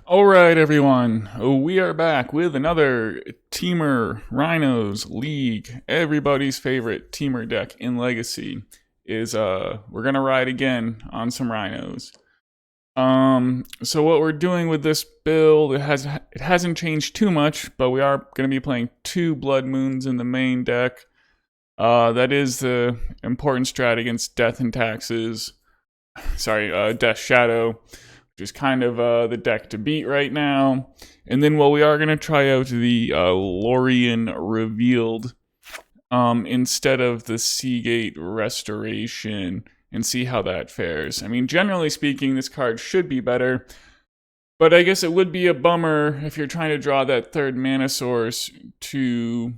Alright, everyone, we are back with another Temur Rhinos League. Everybody's favorite Temur deck in Legacy is, we're gonna ride again on some Rhinos. So what we're doing with this build, it hasn't changed too much, but we are gonna be playing 2 Blood Moons in the main deck. That is the important strat against Death and Taxes. Sorry, Death Shadow, which is kind of the deck to beat right now. And then, we are going to try out the Lorean Revealed instead of the Seagate Restoration and see how that fares. I mean, generally speaking, this card should be better, but I guess it would be a bummer if you're trying to draw that third mana source to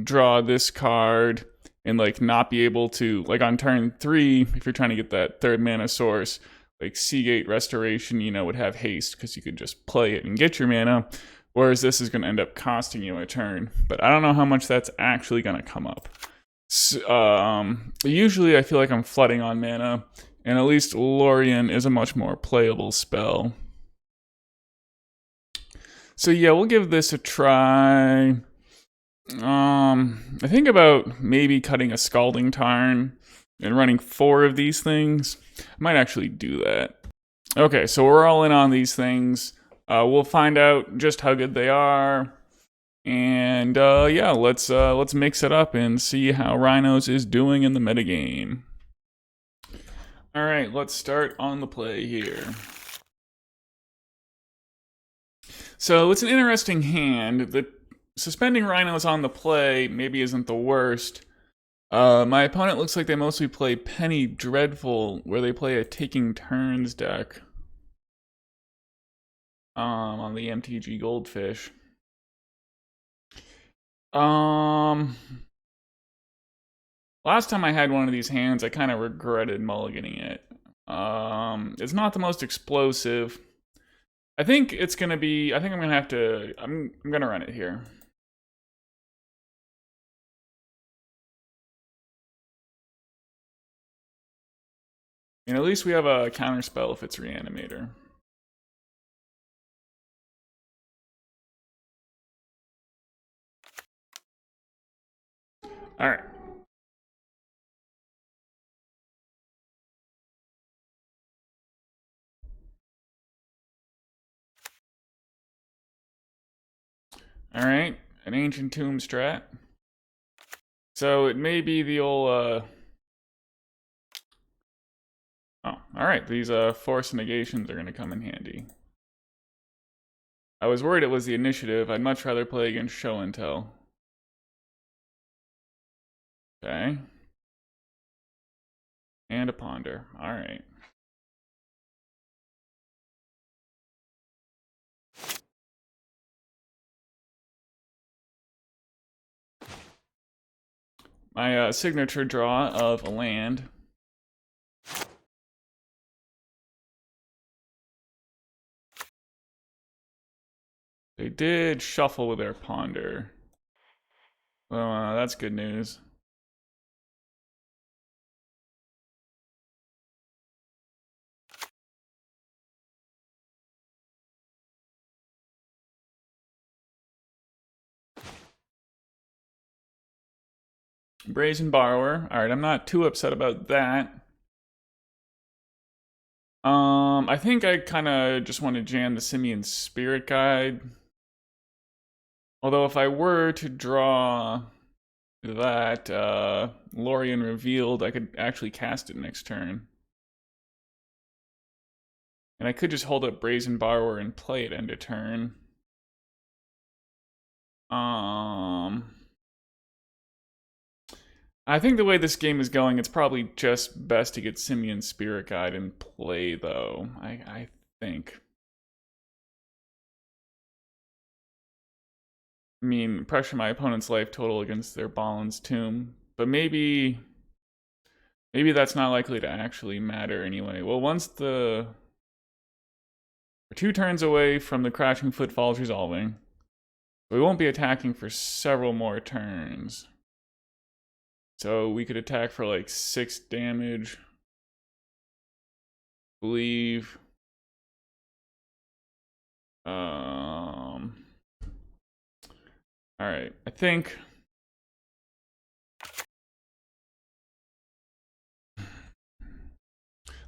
draw this card and not be able to, on turn 3, if you're trying to get that third mana source, Seagate Restoration, would have haste because you could just play it and get your mana, whereas this is going to end up costing you a turn. But I don't know how much that's actually going to come up. So, usually I feel like I'm flooding on mana, and at least Lorien is a much more playable spell. So yeah, we'll give this a try. I think about maybe cutting a Scalding Tarn and running 4 of these things. I might actually do that. Okay, so we're all in on these things. We'll find out just how good they are. And yeah, let's mix it up and see how Rhinos is doing in the metagame. Alright, let's start on the play here. So it's an interesting hand. The suspending Rhinos on the play maybe isn't the worst. My opponent looks like they mostly play Penny Dreadful, where they play a Taking Turns deck on the MTG Goldfish. Last time I had one of these hands, I kind of regretted mulliganing it. It's not the most explosive. I think it's gonna be. I think I'm gonna have to. I'm gonna run it here. And at least we have a counterspell if it's Reanimator. Alright. Alright, an Ancient Tomb strat. So it may be the old, Oh, alright, these Force of Negations are gonna come in handy. I was worried it was the initiative. I'd much rather play against Show and Tell. Okay. And a Ponder. Alright. My signature draw of a land. They did shuffle with their Ponder. Well, that's good news. Brazen Borrower. Alright, I'm not too upset about that. I think I kind of just want to jam the Simian Spirit Guide. Although if I were to draw that Lorean Revealed, I could actually cast it next turn. And I could just hold up Brazen Borrower and play it end of turn. I think the way this game is going, it's probably just best to get Simian Spirit Guide in play, though. I think. I mean, pressure my opponent's life total against their Balin's Tomb. But maybe that's not likely to actually matter anyway. Well, we're 2 turns away from the Crashing Footfalls resolving. We won't be attacking for several more turns. So we could attack for 6 damage. I believe. All right, I think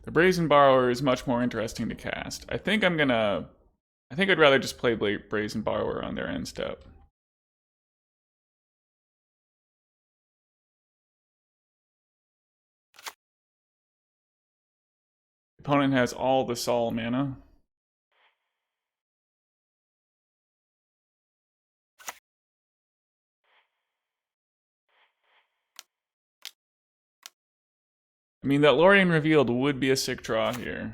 the Brazen Borrower is much more interesting to cast. I think I'd rather just play Brazen Borrower on their end step. Opponent has all the Sol mana. I mean, that Lorean Revealed would be a sick draw here.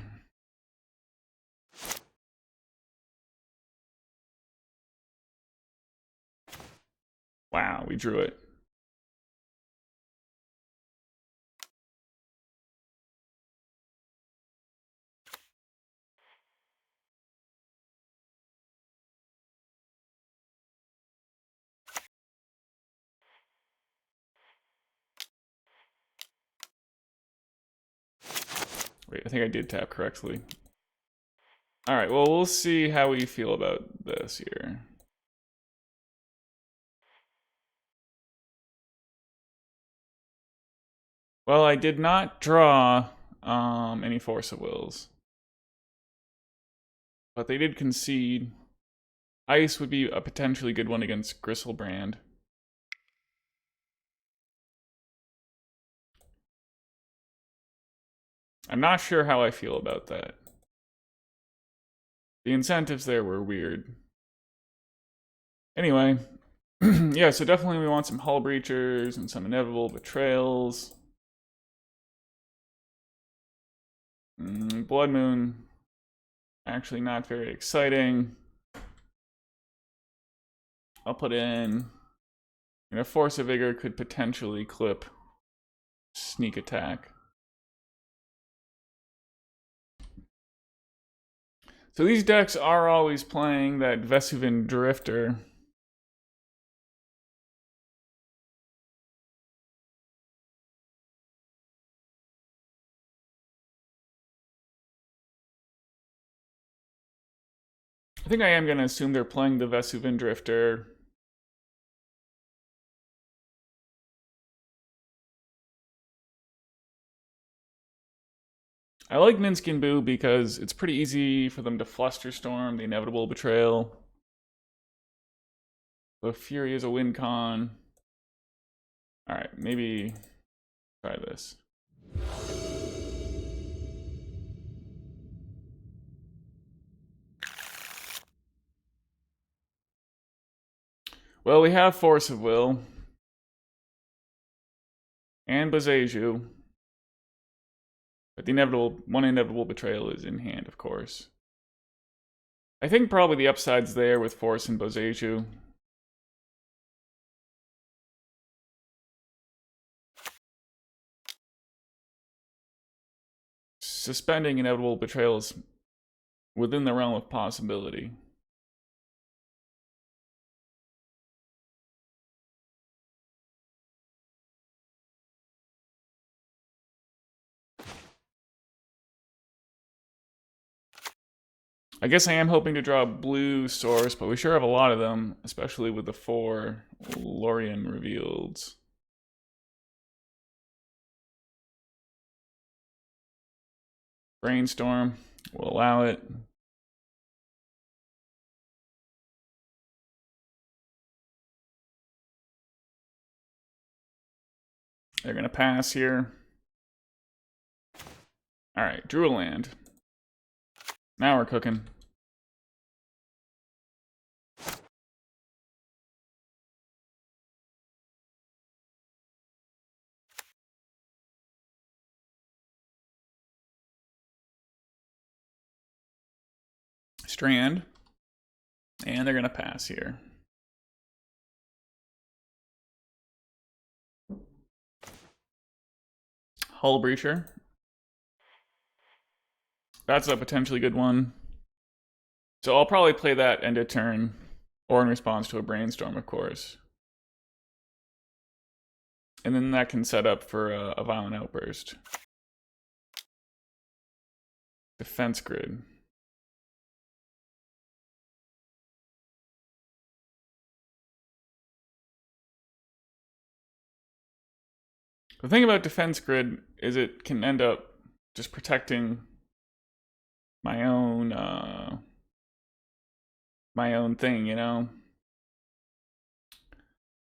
Wow, we drew it. Wait, I think I did tap correctly. All right, well, we'll see how we feel about this here. Well, I did not draw any Force of Wills. But they did concede. Ice would be a potentially good one against Gristlebrand. I'm not sure how I feel about that. The incentives there were weird. Anyway, yeah, so definitely we want some Hullbreachers and some Inevitable Betrayals. Blood Moon, actually not very exciting. I'll put in, Force of Vigor could potentially clip Sneak Attack. So these decks are always playing that Vesuvian Drifter. I think I am going to assume they're playing the Vesuvian Drifter. I like Minsc and Boo because it's pretty easy for them to Flusterstorm, the Inevitable Betrayal. The Fury is a win con. Alright, maybe try this. Well, we have Force of Will. And Boseiju. But the one Inevitable Betrayal is in hand, of course. I think probably the upside's there with Force and Boseiju. Suspending Inevitable Betrayal is within the realm of possibility. I guess I am hoping to draw a blue source, but we sure have a lot of them, especially with the 4 Lorean Revealeds. Brainstorm, we'll allow it. They're gonna pass here. Alright, drew a land. Now we're cooking. Strand. And they're gonna pass here. Hullbreacher. That's a potentially good one. So I'll probably play that end of turn, or in response to a Brainstorm, of course. And then that can set up for a Violent Outburst. Defense Grid. The thing about defense grid is it can end up just protecting my own thing, you know?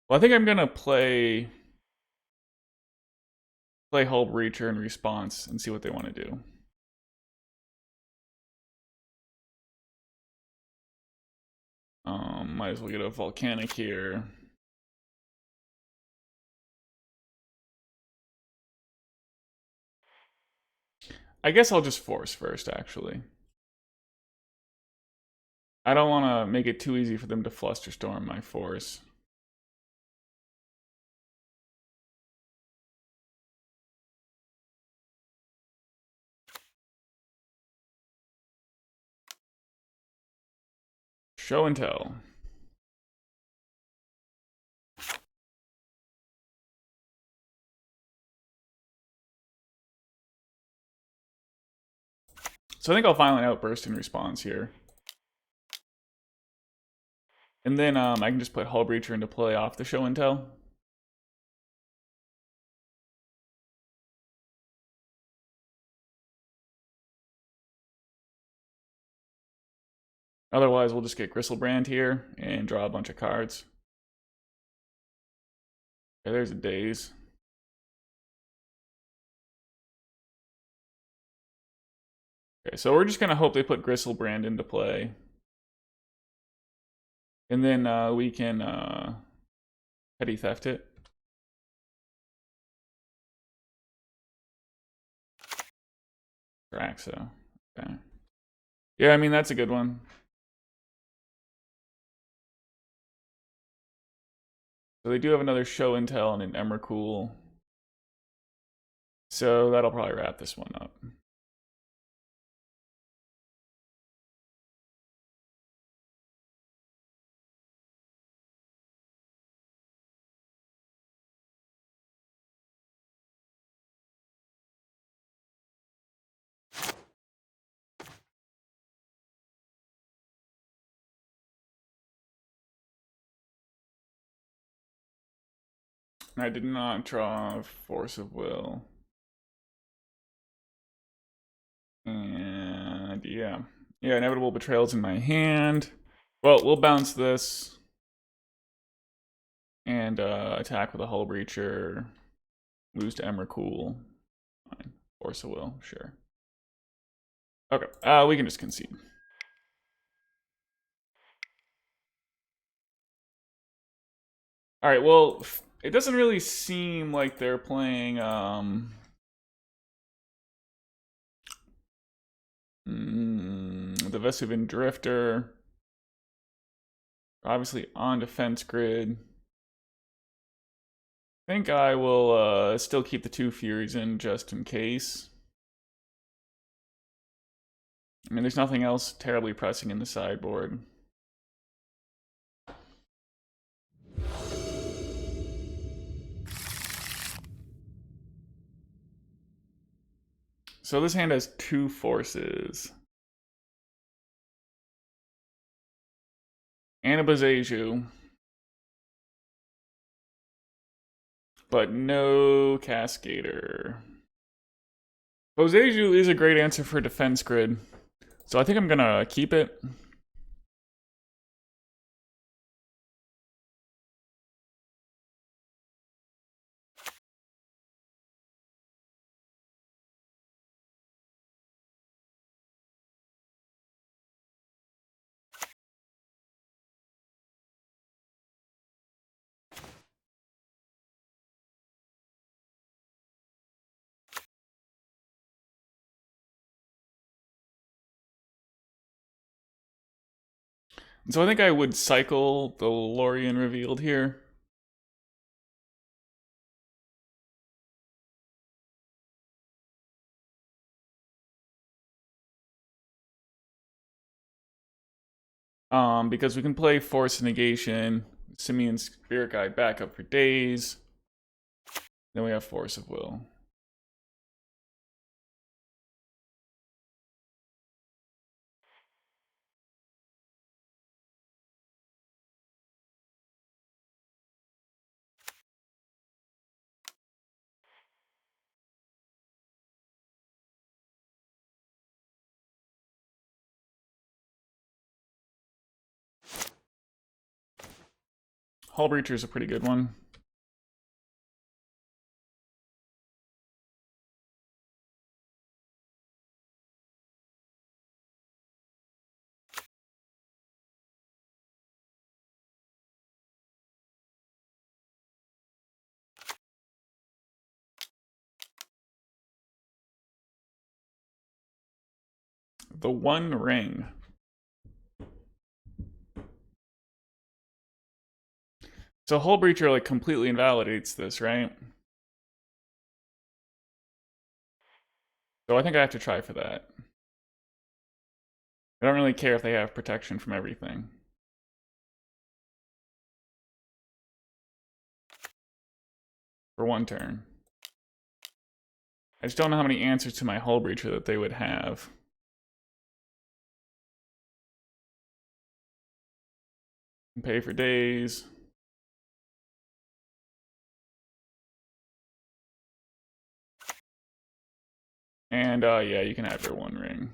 Well, I think I'm gonna play Hullbreacher in response and see what they want to do. Might as well get a Volcanic here. I guess I'll just Force first, actually. I don't want to make it too easy for them to Flusterstorm my Force. Show and tell. So I think I'll Violent Outburst in response here. And then I can just put Hullbreacher into play off the show and tell. Otherwise, we'll just get Gristlebrand here and draw a bunch of cards. Okay, there's a Daze. Okay, so we're just going to hope they put Gristlebrand into play. And then we can Petty Theft it. Raxo. Okay. Yeah, I mean, that's a good one. So they do have another show and tell and an Emrakul. So that'll probably wrap this one up. I did not draw Force of Will. And yeah. Yeah, Inevitable Betrayal's in my hand. Well, we'll bounce this. And attack with a Hullbreacher. Lose to Emrakul. Fine. Force of Will, sure. Okay, we can just concede. Alright, well, it doesn't really seem like they're playing the Vesuvian Drifter. Obviously on defense grid. I think I will still keep the 2 Furies in just in case. I mean, there's nothing else terribly pressing in the sideboard. So this hand has 2 forces. And a Boseiju. But no Cascader. Boseiju is a great answer for defense grid. So I think I'm gonna keep it. So I think I would cycle the Lorean Revealed here. Because we can play Force of Negation, Simian's Spirit Guide backup for days. Then we have Force of Will. Hullbreacher is a pretty good one. The One Ring. So Hullbreacher like completely invalidates this, right? So I think I have to try for that. I don't really care if they have protection from everything. For one turn. I just don't know how many answers to my Hullbreacher that they would have. Pay for days. And yeah, you can have your One Ring.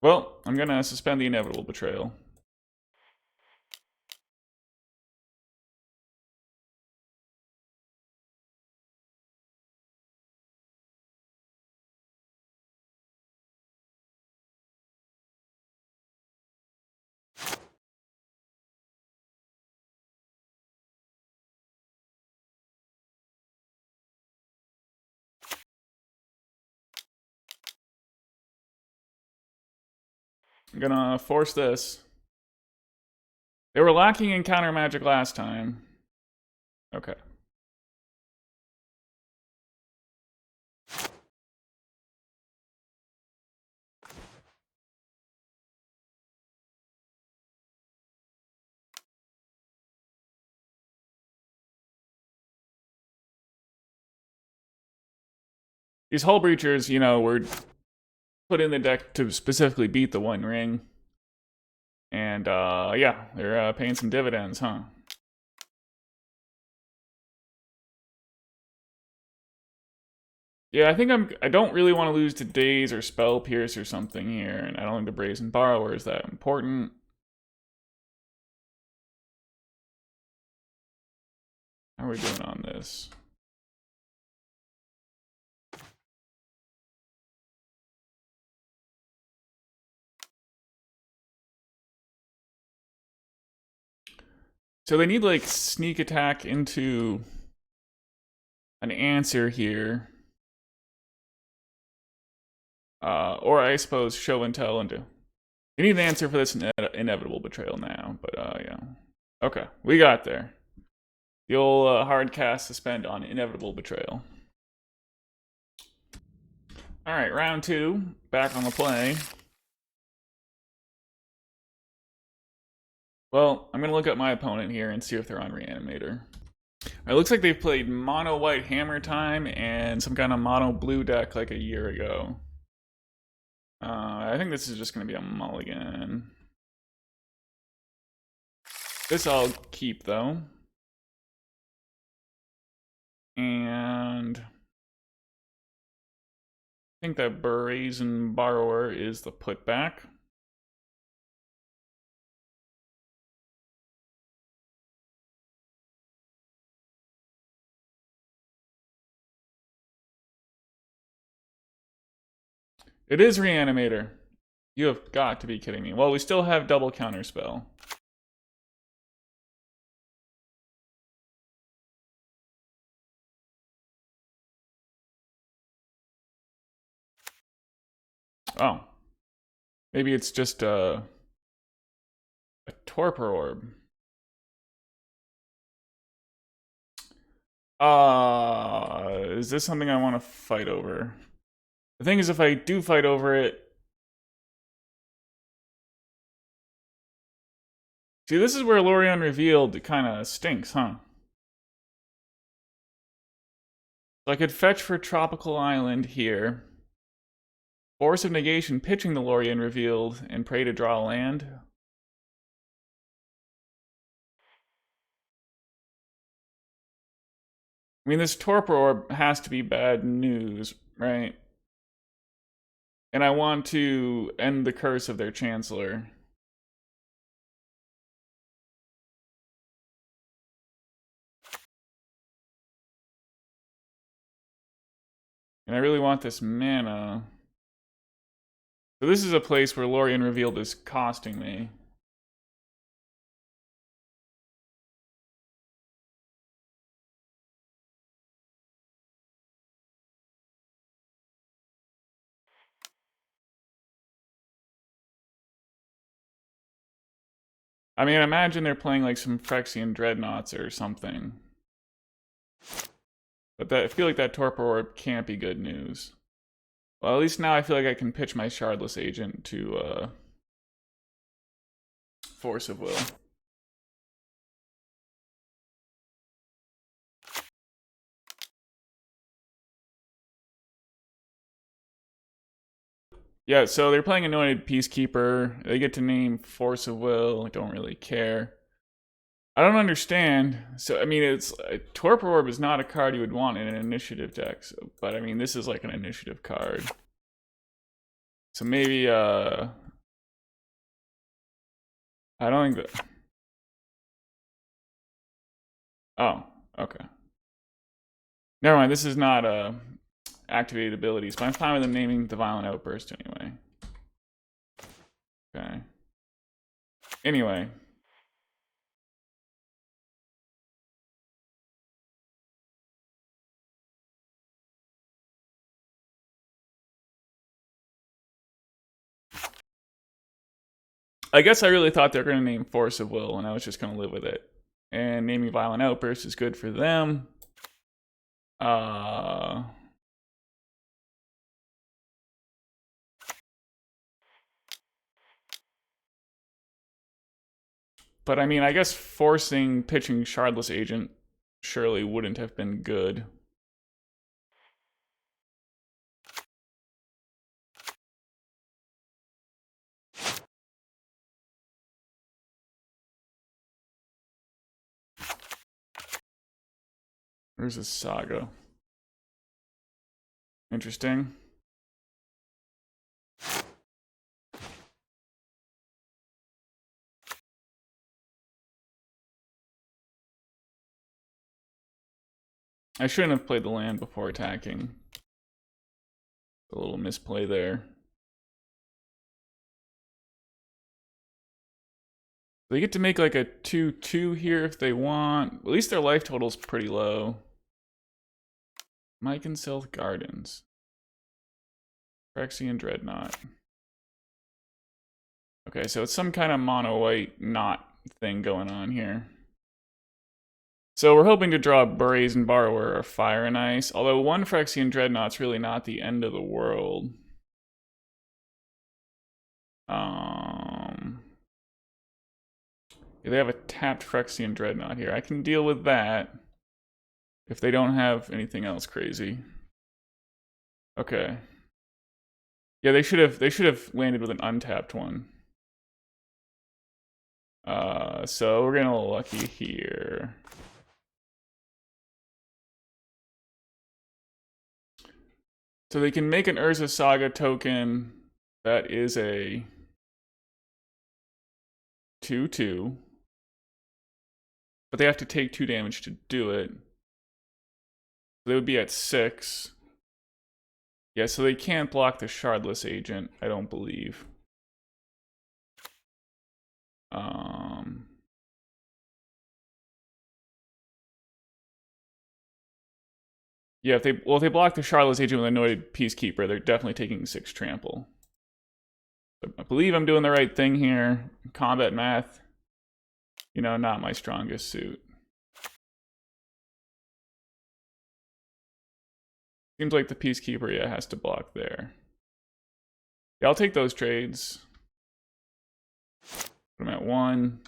Well, I'm gonna suspend the Inevitable Betrayal. I'm gonna force this. They were lacking in counter magic last time. Okay. These Hullbreachers, you know, were put in the deck to specifically beat the One Ring. And yeah, they're paying some dividends, huh? Yeah, I think I don't really want to lose to Daze or Spell Pierce or something here, and I don't think the Brazen Borrower is that important. How are we doing on this? So they need like sneak attack into an answer here. Or I suppose show and tell into. You need an answer for this Inevitable Betrayal now, but yeah. Okay, we got there. The old hard cast suspend on Inevitable Betrayal. Alright, round 2. Back on the play. Well, I'm going to look at my opponent here and see if they're on Reanimator. It looks like they've played mono white Hammer Time and some kind of mono blue deck like a year ago. I think this is just going to be a mulligan. This I'll keep though. And I think that Brazen Borrower is the putback. It is Reanimator. You have got to be kidding me. Well, we still have double counterspell. Oh. Maybe it's just a Torpor Orb. Is this something I want to fight over? The thing is, if I do fight over it... See, this is where Lorean Revealed kind of stinks, huh? So I could fetch for Tropical Island here. Force of Negation pitching the Lorean Revealed and pray to draw land. I mean, this Torpor Orb has to be bad news, right? And I want to end the curse of their Chancellor. And I really want this mana. So this is a place where Lorean Revealed is costing me. I mean, imagine they're playing like some Phyrexian Dreadnoughts or something. But I feel like that Torpor Orb can't be good news. Well, at least now I feel like I can pitch my Shardless Agent to Force of Will. Yeah, so they're playing Anointed Peacekeeper. They get to name Force of Will. I don't really care. I don't understand. So, I mean, it's Torpor Orb is not a card you would want in an initiative deck. So, but, I mean, this is like an initiative card. So maybe, I don't think that... Oh, okay. Never mind, this is not activated abilities, but I'm fine with them naming the Violent Outburst anyway. Okay. Anyway. I guess I really thought they were going to name Force of Will, and I was just going to live with it. And naming Violent Outburst is good for them. But I mean, I guess forcing pitching Shardless Agent surely wouldn't have been good. There's a Saga. Interesting. I shouldn't have played the land before attacking. A little misplay there. They get to make like a 2/2 here if they want. At least their life total's pretty low. Mike and Sylth Gardens. Phyrexian Dreadnought. Okay, so it's some kind of mono-white knot thing going on here. So we're hoping to draw Brazen Borrower or Fire and Ice, although one Phyrexian Dreadnought's really not the end of the world. They have a tapped Phyrexian Dreadnought here. I can deal with that if they don't have anything else crazy. Okay. Yeah, they should have landed with an untapped one. So we're getting a little lucky here. So they can make an Urza Saga token that is a 2/2. But they have to take 2 damage to do it. They would be at 6. Yeah, so they can't block the Shardless Agent, I don't believe. Yeah, if they block the Shardless Agent with Anointed Peacekeeper, they're definitely taking 6 trample. I believe I'm doing the right thing here. Combat math, you know, not my strongest suit. Seems like the Peacekeeper, yeah, has to block there. Yeah, I'll take those trades. Put them at 1.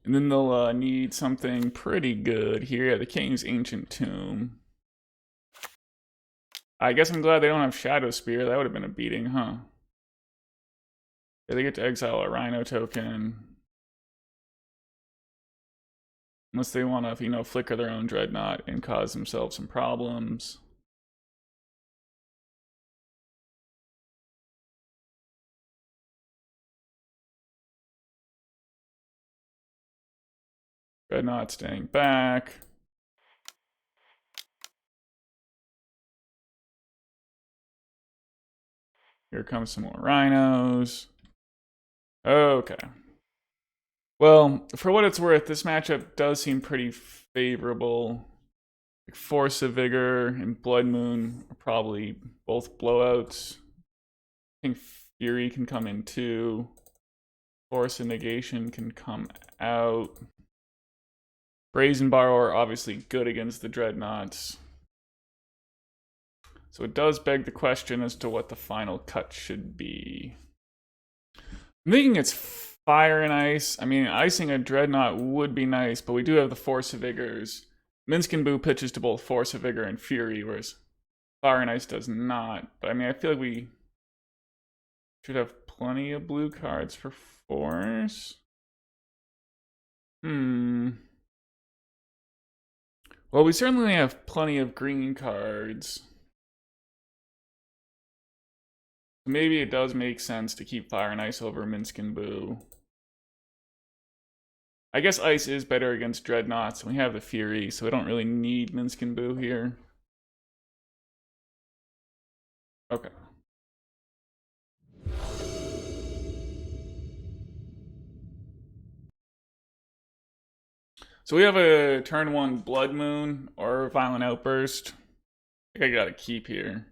And then they'll need something pretty good here. Yeah, the King's Ancient Tomb. I guess I'm glad they don't have Shadow Spear. That would have been a beating, huh? Yeah, they get to exile a Rhino token. Unless they want to, you know, flicker their own Dreadnought and cause themselves some problems. Dreadnought staying back. Here comes some more Rhinos. Okay. Well, for what it's worth, this matchup does seem pretty favorable. Like Force of Vigor and Blood Moon are probably both blowouts. I think Fury can come in too. Force of Negation can come out. Brazen Borrower obviously good against the Dreadnoughts. So it does beg the question as to what the final cut should be. I'm thinking it's Fire and Ice. I mean, icing a Dreadnought would be nice, but we do have the Force of Vigors. Minsc and Boo pitches to both Force of Vigor and Fury, whereas Fire and Ice does not. But I mean, I feel like we should have plenty of blue cards for Force. Well, we certainly have plenty of green cards. Maybe it does make sense to keep Fire and Ice over Minsc and Boo. I guess Ice is better against Dreadnoughts, and we have the Fury, so we don't really need Minsc and Boo here. Okay. So we have a turn 1 Blood Moon or Violent Outburst. I think I gotta keep here.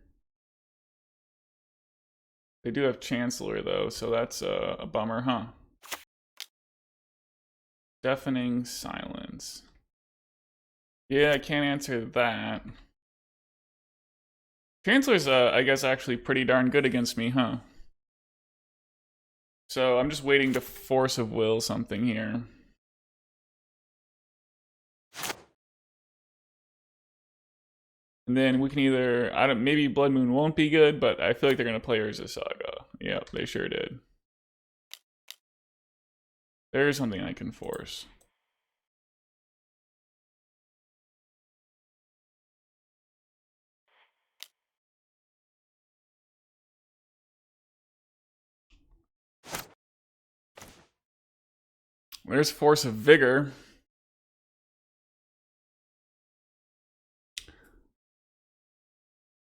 They do have Chancellor though, so that's a bummer, huh? Deafening Silence. Yeah, I can't answer that. Chancellor's, I guess, actually pretty darn good against me, huh? So I'm just waiting to Force of Will something here. And then we can either, maybe Blood Moon won't be good, but I feel like they're gonna play Urza Saga. Yep, they sure did. There's something I can force. There's Force of Vigor.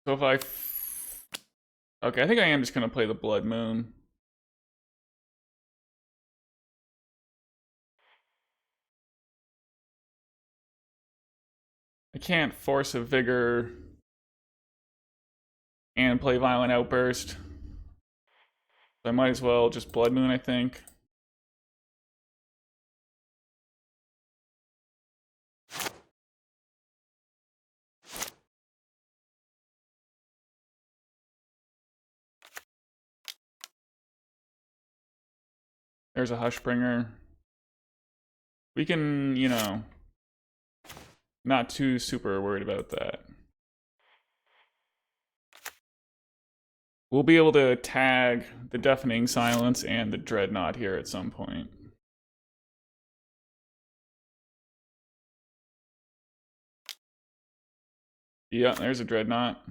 So if I... Okay, I think I am just going to play the Blood Moon. I can't Force of Vigor and play Violent Outburst. So I might as well just Blood Moon, I think. There's a Hushbringer. We can, you know, not too super worried about that. We'll be able to tag the Deafening Silence and the Dreadnought here at some point. Yeah, there's a Dreadnought.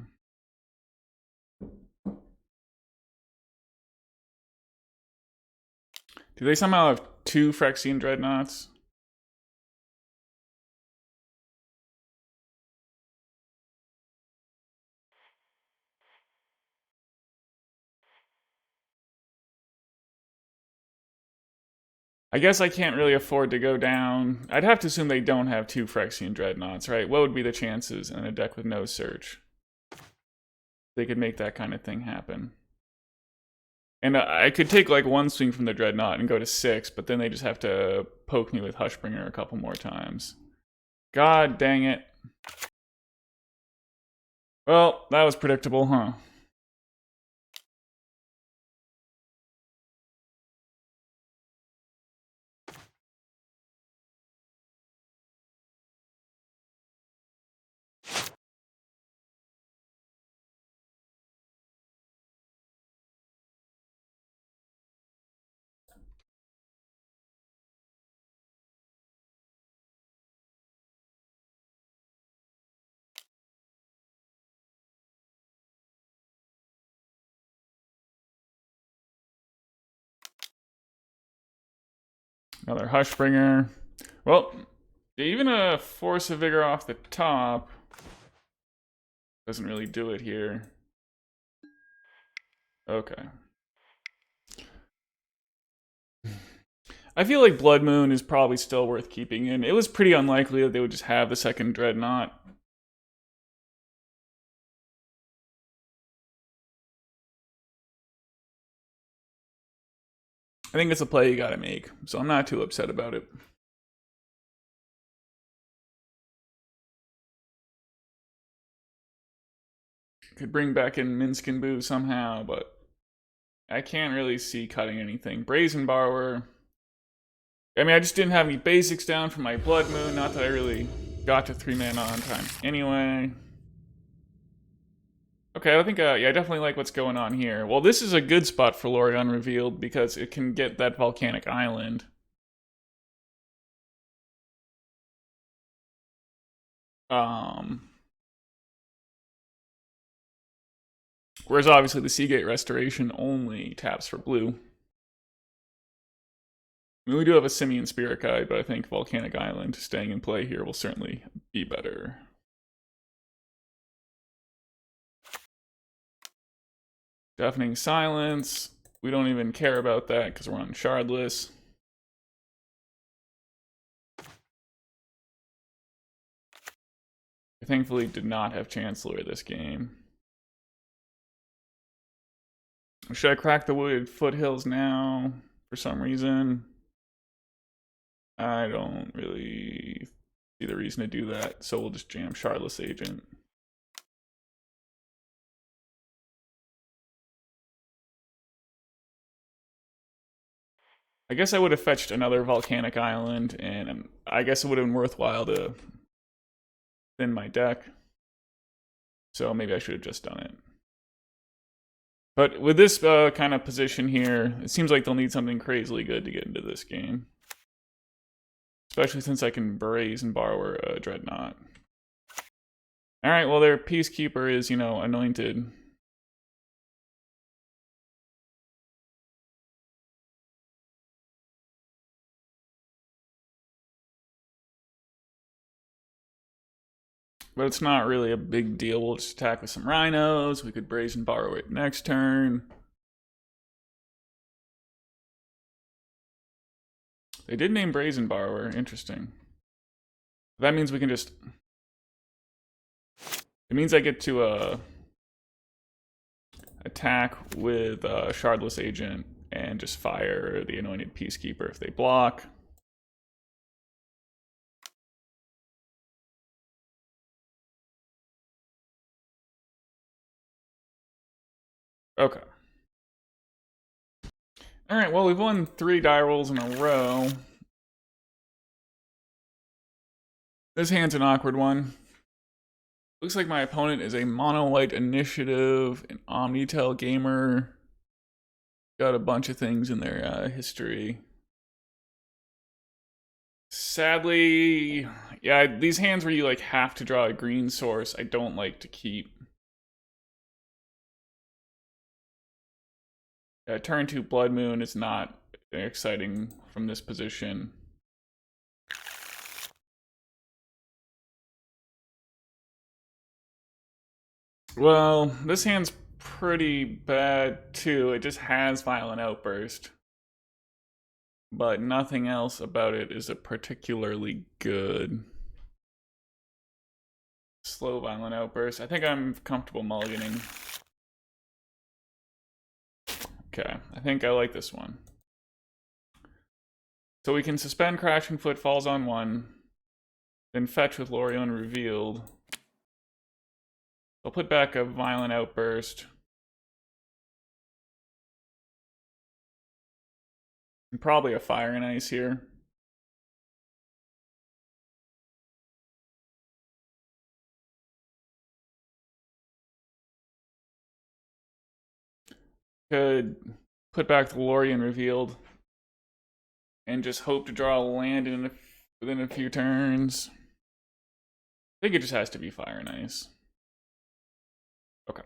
Do they somehow have 2 Phyrexian Dreadnoughts? I guess I can't really afford to go down. I'd have to assume they don't have 2 Phyrexian Dreadnoughts, right? What would be the chances in a deck with no search? They could make that kind of thing happen. And I could take like 1 swing from the Dreadnought and go to 6, but then they just have to poke me with Hushbringer a couple more times. God dang it. Well, that was predictable, huh? Another Hushbringer. Well, even a Force of Vigor off the top doesn't really do it here. Okay. I feel like Blood Moon is probably still worth keeping in. It was pretty unlikely that they would just have the second Dreadnought. I think it's a play you gotta make, so I'm not too upset about it. Could bring back in Minsc and Boo somehow, but I can't really see cutting anything. Brazen Borrower. I mean, I just didn't have any basics down for my Blood Moon. Not that I really got to 3 mana on time anyway. Okay, I think, yeah, I definitely like what's going on here. Well, this is a good spot for Lorean Revealed because it can get that Volcanic Island. Whereas obviously the Seagate Restoration only taps for blue. I mean, we do have a Simian Spirit Guide, but I think Volcanic Island staying in play here will certainly be better. Deafening Silence. We don't even care about that because we're on Shardless. I thankfully did not have Chancellor this game. Should I crack the Wooded Foothills now for some reason? I don't really see the reason to do that, so we'll just jam Shardless Agent. I guess I would have fetched another Volcanic Island, and I guess it would have been worthwhile to thin my deck. So maybe I should have just done it. But with this kind of position here, it seems like they'll need something crazily good to get into this game. Especially since I can Brazen Borrower a Dreadnought. Alright, well their Peacekeeper is, you know, anointed. But it's not really a big deal. We'll just attack with some Rhinos. We could Brazen Borrower it next turn. They did name Brazen Borrower. Interesting. That means we can just... It means I get to attack with Shardless Agent and just fire the Anointed Peacekeeper if they block. Okay. Alright, well, we've won 3 die rolls in a row. This hand's an awkward one. Looks like my opponent is a mono white initiative, an Omnitel gamer. Got a bunch of things in their history. Sadly, yeah, these hands where you like have to draw a green source, I don't like to keep. Turn 2 Blood Moon is not exciting from this position. Well, this hand's pretty bad too. It just has Violent Outburst. But nothing else about it is a particularly good. Slow Violent Outburst. I think I'm comfortable mulliganing. Okay, I think I like this one. So we can suspend Crashing Footfalls on 1, then fetch with Lorean Revealed. I'll put back a Violent Outburst. And probably a Fire and Ice here. Could put back the Lorean Revealed and just hope to draw a land within a few turns. I think it just has to be Fire and Ice. Okay.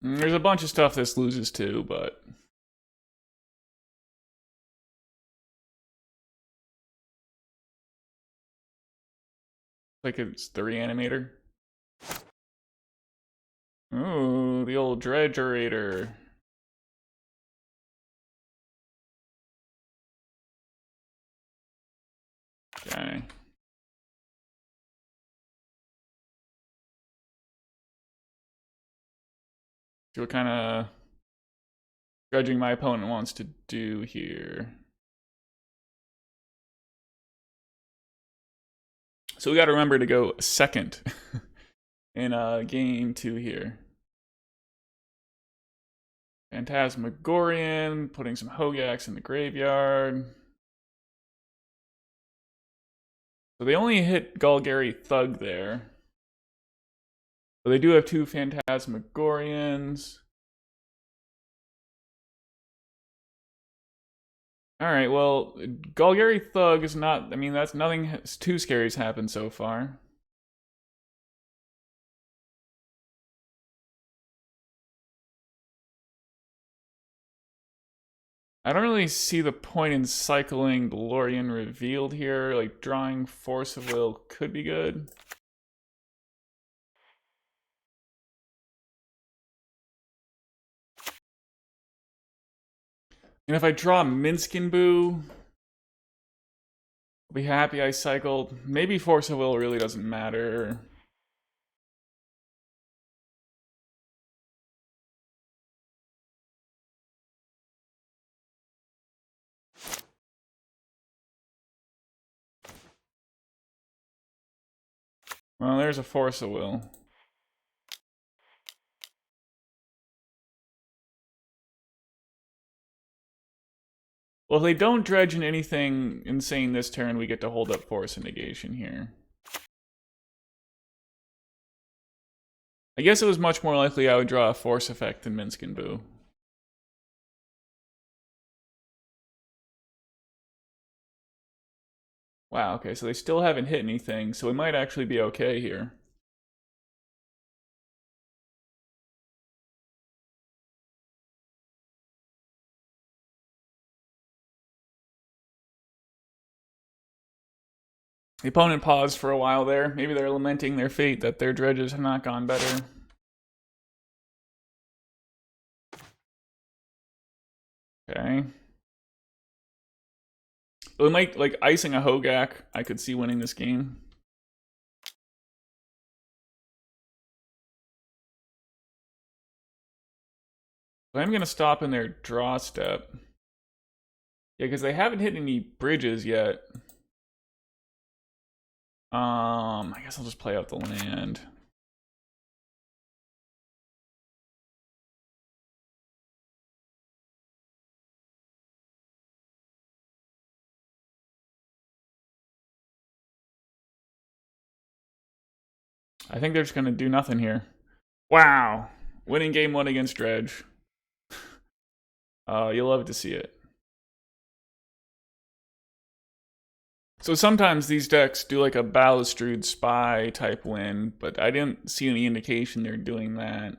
There's a bunch of stuff this loses to, but... like it's the reanimator. Ooh, the old Dredgerator. Okay. See what kind of dredging my opponent wants to do here. So we got to remember to go second in game 2 here. Phantasmagorian, putting some Hogaks in the graveyard. So they only hit Golgari Thug there. But they do have 2 Phantasmagorians. Alright, well, Golgari Thug is not, I mean, that's nothing too scary's happened so far. I don't really see the point in cycling the Lorean Revealed here. Like, drawing Force of Will could be good. And if I draw Minsc, I'll be happy I cycled. Maybe Force of Will really doesn't matter. Well, there's a Force of Will. Well, if they don't dredge in anything insane this turn, we get to hold up Force of Negation here. I guess it was much more likely I would draw a Force effect than Minsc. Wow, okay, so they still haven't hit anything, so we might actually be okay here. The opponent paused for a while there. Maybe they're lamenting their fate that their dredges have not gone better. Okay. We might, like, icing a Hogak, I could see winning this game. But I'm going to stop in their draw step. Yeah, because they haven't hit any bridges yet. I guess I'll just play out the land. I think they're just going to do nothing here. Wow. Winning game 1 against Dredge. You'll love to see it. So sometimes these decks do like a Balustrade Spy type win, but I didn't see any indication they're doing that.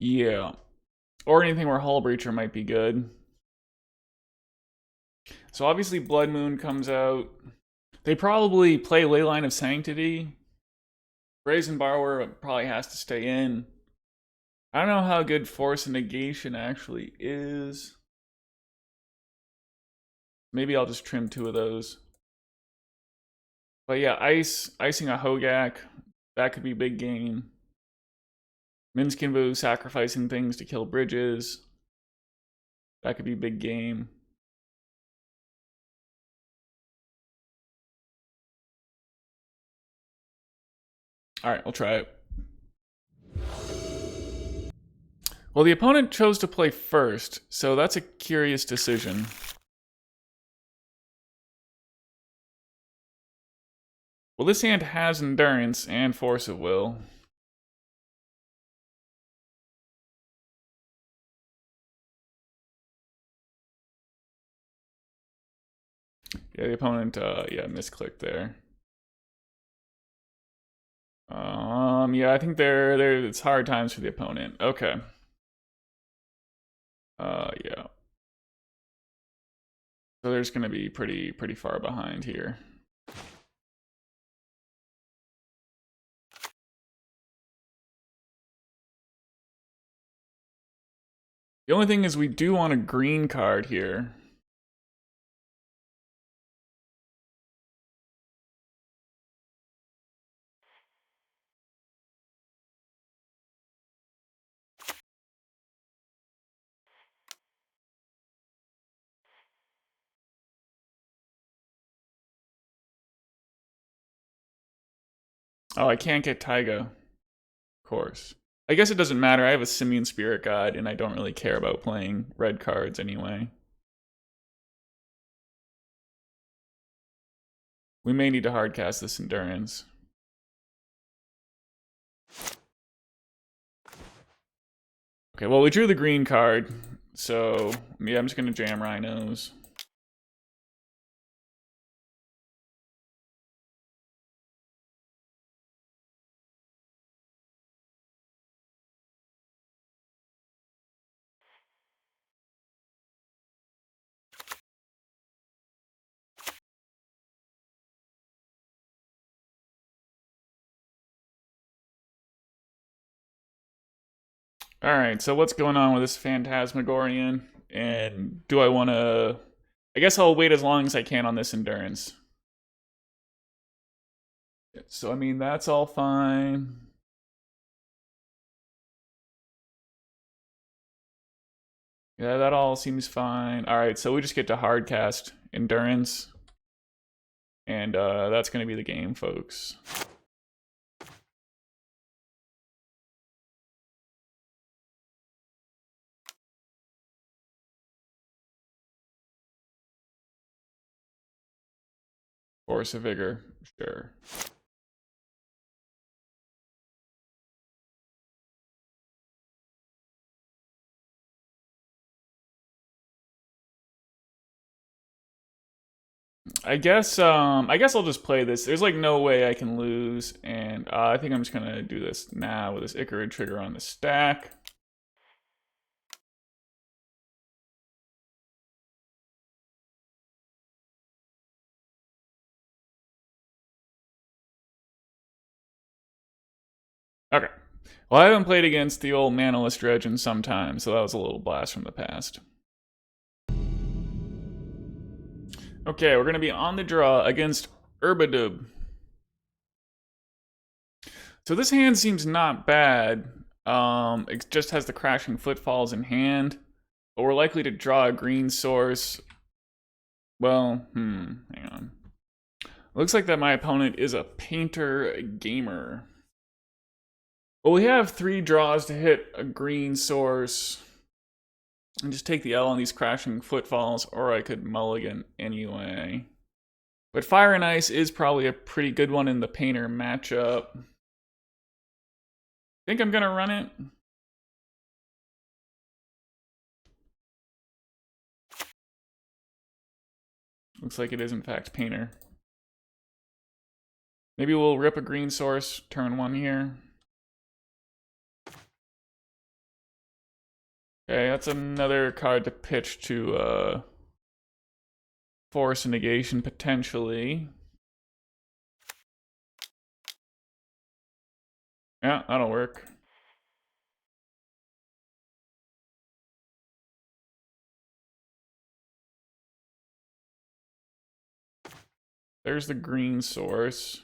Yeah. Or anything where Hullbreacher might be good. So obviously Blood Moon comes out. They probably play Leyline of Sanctity. Brazen Borrower probably has to stay in. I don't know how good Force of Negation actually is. Maybe I'll just trim 2 of those. But yeah, icing a Hogak, that could be big game. Minsc sacrificing things to kill bridges. That could be big game. Alright, we'll try it. Well, the opponent chose to play first, so that's a curious decision. Well, this hand has Endurance and Force of Will. Yeah, the opponent, yeah, misclicked there. Yeah, I think it's hard times for the opponent. Okay. Yeah. So there's gonna be pretty far behind here. The only thing is we do want a green card here. Oh, I can't get Taiga. Of course. I guess it doesn't matter. I have a Simian Spirit Guide, and I don't really care about playing red cards anyway. We may need to hardcast this Endurance. Okay, well, we drew the green card, so yeah, I'm just going to jam Rhinos. Alright, so what's going on with this Phantasmagorian? And do I want to... I guess I'll wait as long as I can on this Endurance. So, I mean, that's all fine. Yeah, that all seems fine. Alright, so we just get to hardcast Endurance. And that's going to be the game, folks. Force of Vigor, sure. I guess I'll just play this. There's like no way I can lose, and I think I'm just gonna do this now with this Icarid trigger on the stack. Okay. Well, I haven't played against the old Manaless Dredge in some time, so that was a little blast from the past. Okay, we're gonna be on the draw against Urbadub. So this hand seems not bad. It just has the Crashing Footfalls in hand, but we're likely to draw a green source. Well, hang on. Looks like that my opponent is a painter gamer. Well, we have 3 draws to hit a green source. And just take the L on these Crashing Footfalls, or I could mulligan anyway. But Fire and Ice is probably a pretty good one in the painter matchup. Think I'm gonna run it. Looks like it is in fact painter. Maybe we'll rip a green source turn 1 here. Okay, that's another card to pitch to Force of Negation potentially. Yeah, that'll work. There's the green source.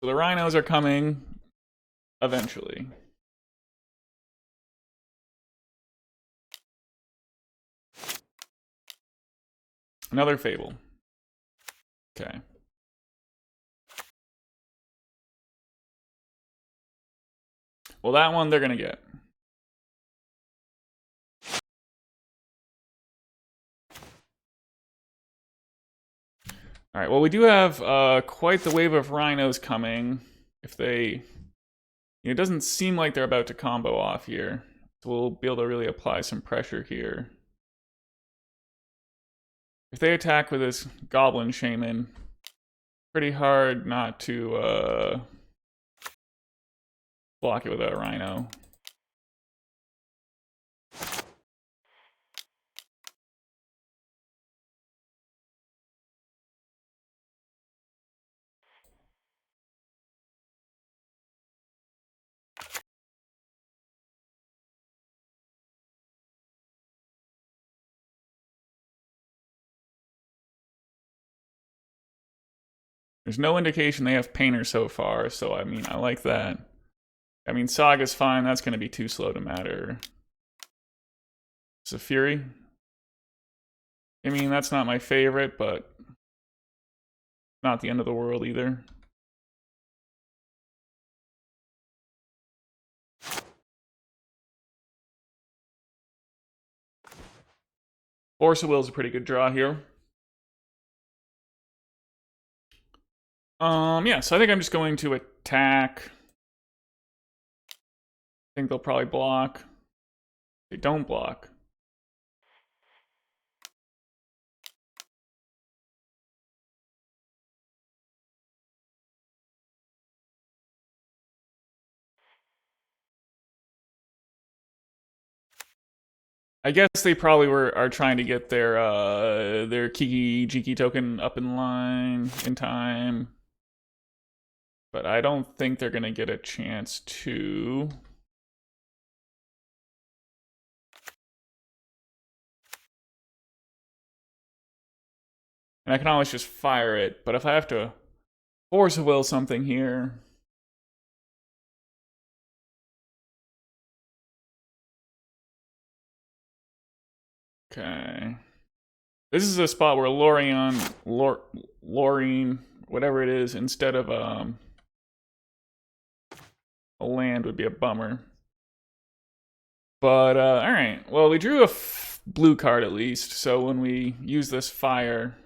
So the Rhinos are coming eventually. Another Fable. Okay. Well, that one they're gonna get. All right, well, we do have quite the wave of Rhinos coming. If they... It doesn't seem like they're about to combo off here. So we'll be able to really apply some pressure here. If they attack with this Goblin Shaman, pretty hard not to block it with a Rhino. There's no indication they have Painter so far, so I mean, I like that. I mean, Saga's fine, that's going to be too slow to matter. Fury? I mean, that's not my favorite, but not the end of the world either. Force of Will is a pretty good draw here. Yeah, so I think I'm just going to attack. I think they'll probably block. They don't block. I guess they probably are trying to get their Kiki Jiki token up in line in time. But I don't think they're gonna get a chance to. And I can always just fire it, but if I have to Force of Will something here. Okay. This is a spot where Lorien, whatever it is, instead of a land would be a bummer. But, alright. Well, we drew a blue card at least, so when we use this fire...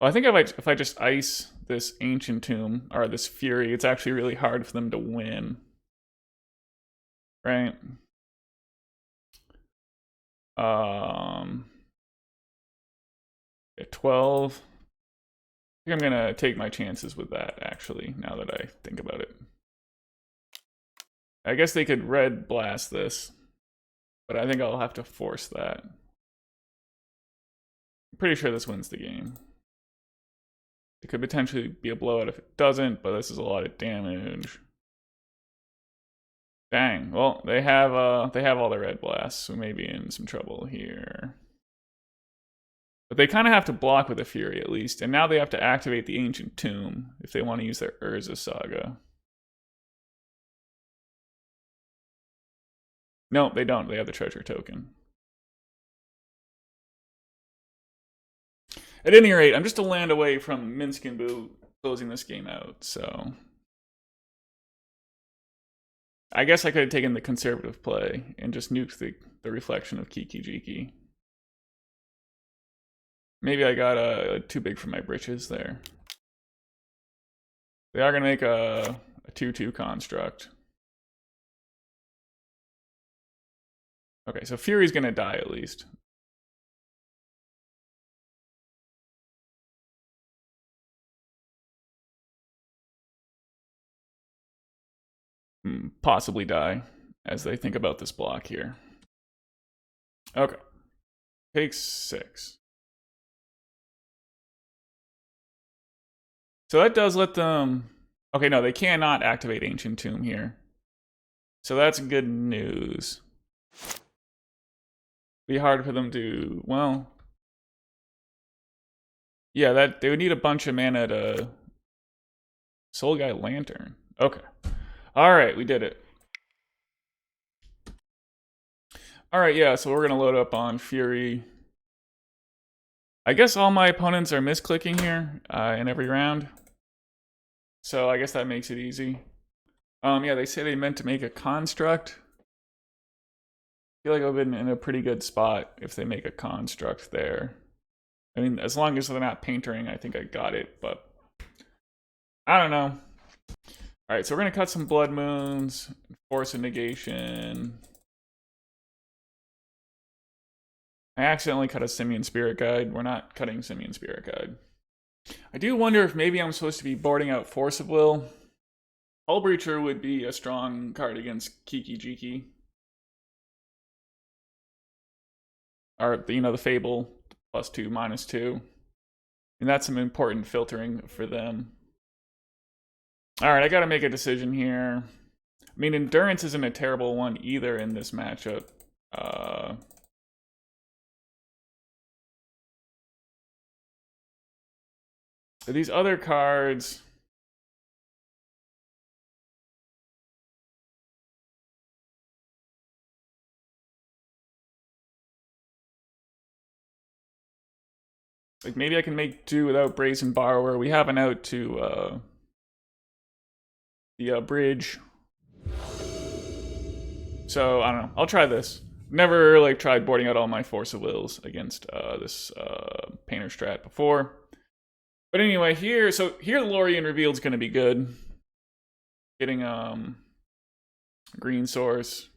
Well, I think if I just ice this Ancient Tomb, or this Fury, it's actually really hard for them to win. Right? At 12. I think I'm gonna take my chances with that, actually, now that I think about it. I guess they could red blast this, but I think I'll have to force that. I'm pretty sure this wins the game. It could potentially be a blowout if it doesn't, but this is a lot of damage. Dang. Well, they have all the red blasts, so maybe in some trouble here. But they kind of have to block with the Fury at least, and now they have to activate the Ancient Tomb if they want to use their Urza Saga. No, they don't. They have the treasure token. At any rate, I'm just a land away from Minsc and Boo closing this game out, so... I guess I could have taken the conservative play and just nuked the reflection of Kiki Jiki. Maybe I got too big for my britches there. They are going to make a 2-2 construct. Okay, so Fury's going to die at least. Possibly die as they think about this block here. Okay. Takes 6. So that does let them... Okay, no, they cannot activate Ancient Tomb here. So that's good news. Be hard for them to... Well... Yeah, that they would need a bunch of mana to... Soul Guy Lantern. Okay. Alright, we did it. Alright, yeah, so we're going to load up on Fury. I guess all my opponents are misclicking here in every round. So I guess that makes it easy. Yeah, they say they meant to make a construct. I feel like I've been in a pretty good spot if they make a construct there. I mean, as long as they're not paintering, I think I got it, but... I don't know. Alright, so we're going to cut some Blood Moons, Force of Negation. I accidentally cut a Simian Spirit Guide. We're not cutting Simian Spirit Guide. I do wonder if maybe I'm supposed to be boarding out Force of Will. Hullbreacher would be a strong card against Kiki Jiki. Or, you know, the Fable, +2, -2. And that's some important filtering for them. Alright, I gotta make a decision here. I mean, Endurance isn't a terrible one either in this matchup. These other cards... Like, maybe I can make do without Brazen Borrower. We have an out to the bridge. So, I don't know. I'll try this. Never, like, tried boarding out all my Force of Wills against this Painter strat before. But anyway, here Lorean Revealed is going to be good. Getting green source.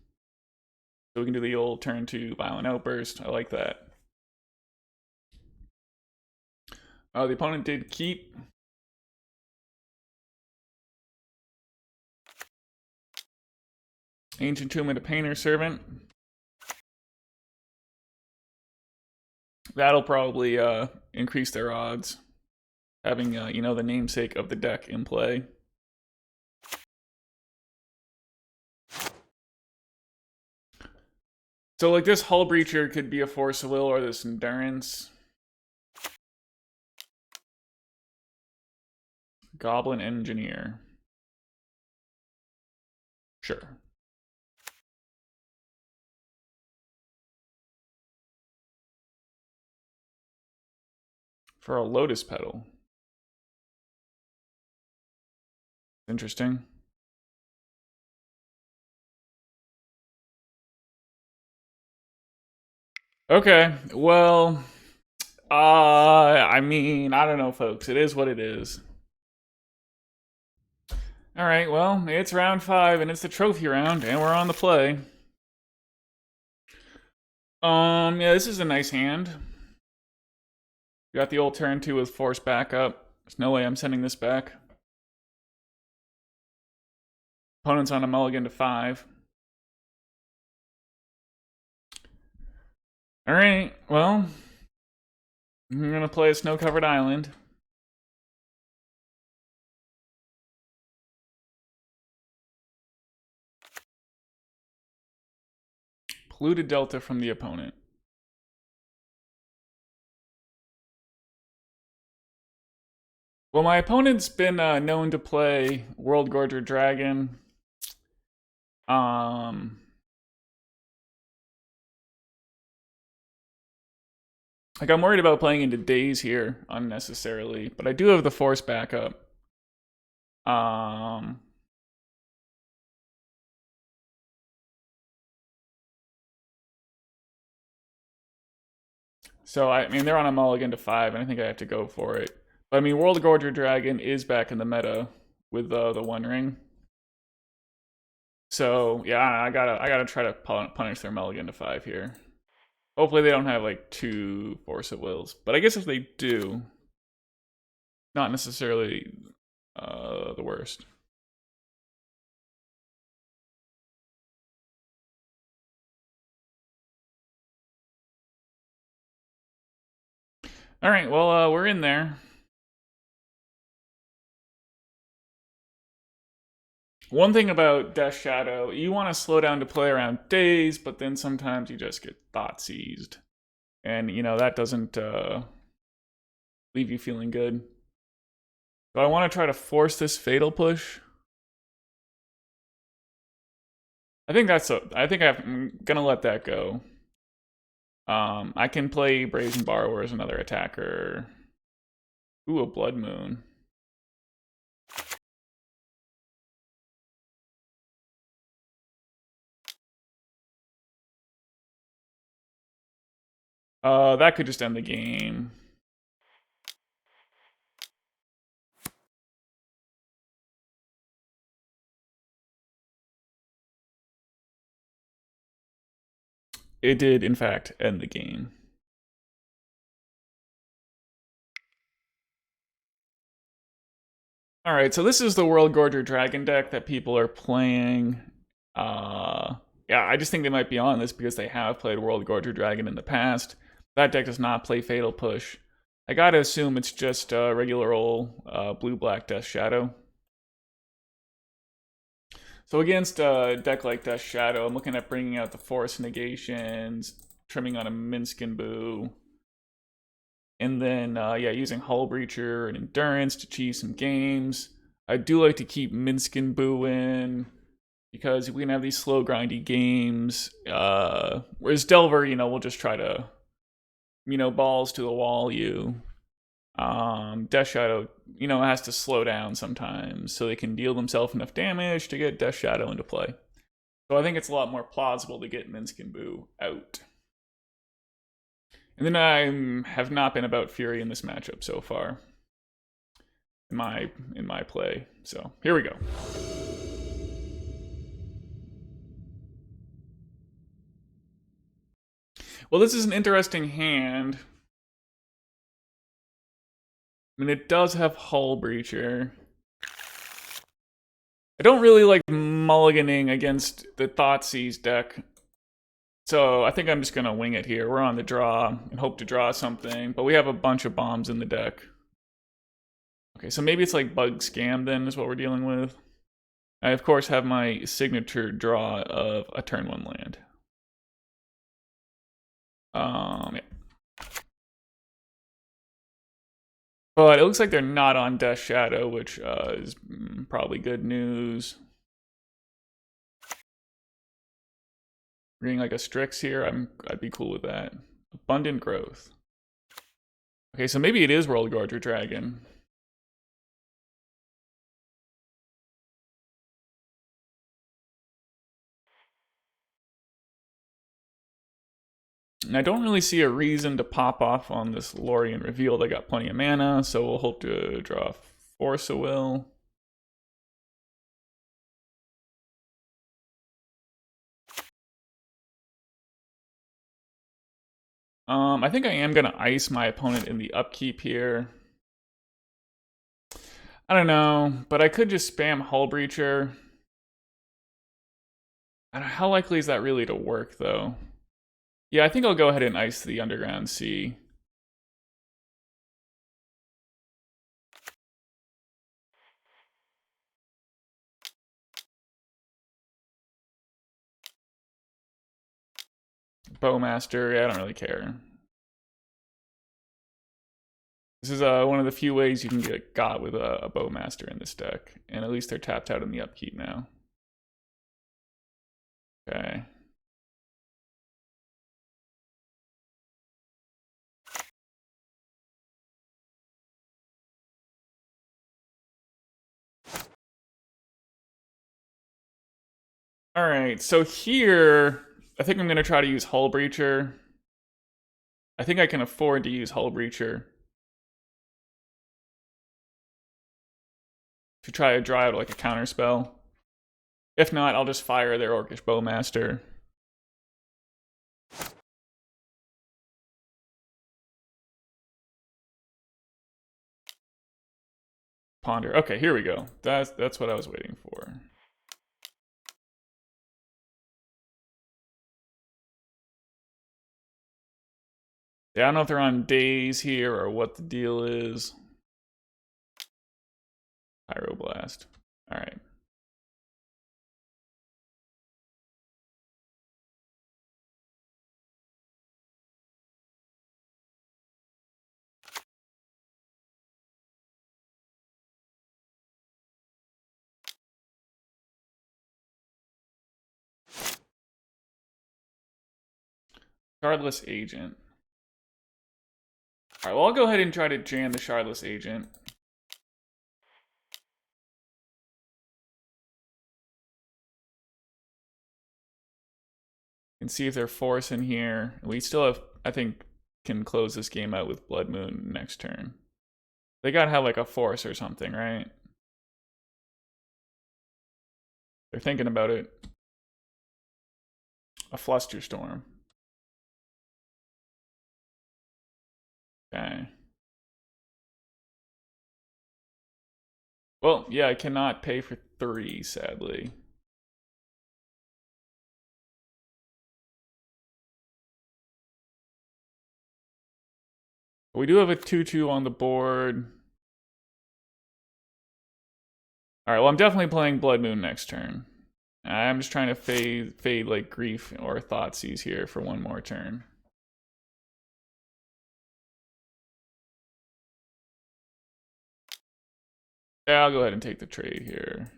So we can do the old turn to Violent Outburst. I like that. The opponent did keep. Ancient Tomb and a Painter Servant. That'll probably increase their odds. Having, you know, the namesake of the deck in play. So, like, this Hullbreacher could be a Force of Will or this Endurance. Goblin Engineer. Sure. For a Lotus Petal. Interesting. Okay, well, I mean, I don't know, folks. It is what it is. Alright, well, it's round 5, and it's the trophy round, and we're on the play. Yeah, this is a nice hand. We got the old turn 2 with Force backup. There's no way I'm sending this back. Opponent's on a mulligan to 5. Alright, well, I'm gonna play a snow-covered island. Polluted Delta from the opponent. Well, my opponent's been known to play Worldgorger Dragon. Like, I'm worried about playing into Daze here unnecessarily, but I do have the Force backup. So, I mean, they're on a mulligan to 5, and I think I have to go for it. But, I mean, Worldgorger Dragon is back in the meta with the One Ring. So, yeah, I gotta try to punish their mulligan to 5 here. Hopefully they don't have, like, 2 Force of Wills. But I guess if they do, not necessarily the worst. Alright, well, we're in there. One thing about Death Shadow, you want to slow down to play around Daze, but then sometimes you just get thought seized. And, you know, that doesn't leave you feeling good. Do I want to try to force this Fatal Push? I think I'm gonna let that go. I can play Brazen Borrower as another attacker. Ooh, a Blood Moon. That could just end the game. it did, in fact, end the game. Alright, so this is the Worldgorger Dragon deck that people are playing. Yeah, I just think they might be on this because they have played Worldgorger Dragon in the past. That deck does not play Fatal Push. I gotta assume it's just regular old blue-black Death Shadow. So against a deck like Death Shadow, I'm looking at bringing out the Force Negations, trimming on a Minsc and Boo, and then yeah, using Hullbreacher and Endurance to cheese some games. I do like to keep Minsc and Boo in because we can have these slow grindy games. Whereas Delver, we'll just try to, balls to the wall you. Death Shadow, has to slow down sometimes so they can deal themselves enough damage to get Death Shadow into play. So I think it's a lot more plausible to get Minsc and Boo out. And then I have not been about Fury in this matchup so far. In my play. So here we go. Well, this is an interesting hand. I mean, it does have Hullbreacher. I don't really like mulliganing against the Thoughtseize deck. So I think I'm just going to wing it here. We're on the draw and hope to draw something. But we have a bunch of bombs in the deck. Okay, so maybe it's like Bug Scam then is what we're dealing with. I, of course, have my signature draw of a turn 1 land. Yeah. But it looks like they're not on Death Shadow, which is probably good news. We're getting like a Strix here. I'd be cool with that. Abundant Growth. Okay, so maybe it is Worldgorger Dragon. And I don't really see a reason to pop off on this Lorean Revealed. I got plenty of mana, so we'll hope to draw Force of Will. I think I am going to ice my opponent in the upkeep here. I don't know, but I could just spam Hullbreacher. I don't know, how likely is that really to work, though? Yeah, I think I'll go ahead and ice the Underground Sea. Bowmaster, yeah, I don't really care. This is one of the few ways you can get got with a Bowmaster in this deck. And at least they're tapped out in the upkeep now. Okay. Alright, so here, I think I'm going to try to use Hullbreacher. I think I can afford to use Hullbreacher. To try to draw out like a counterspell. If not, I'll just fire their Orcish Bowmaster. Ponder. Okay, here we go. That's what I was waiting for. Yeah, I don't know if they're on days here or what the deal is. Pyroblast. All right. Shardless Agent. All right, well, I'll go ahead and try to jam the Shardless Agent. And see if they're force in here. We still have, I think, can close this game out with Blood Moon next turn. They gotta have like a force or something, right? They're thinking about it. A Flusterstorm. Okay. Well, yeah, I cannot pay for 3, sadly. We do have a 2/2 on the board. Alright, well, I'm definitely playing Blood Moon next turn. I'm just trying to fade like Grief or Thoughtseize here for one more turn. Yeah, I'll go ahead and take the trade here.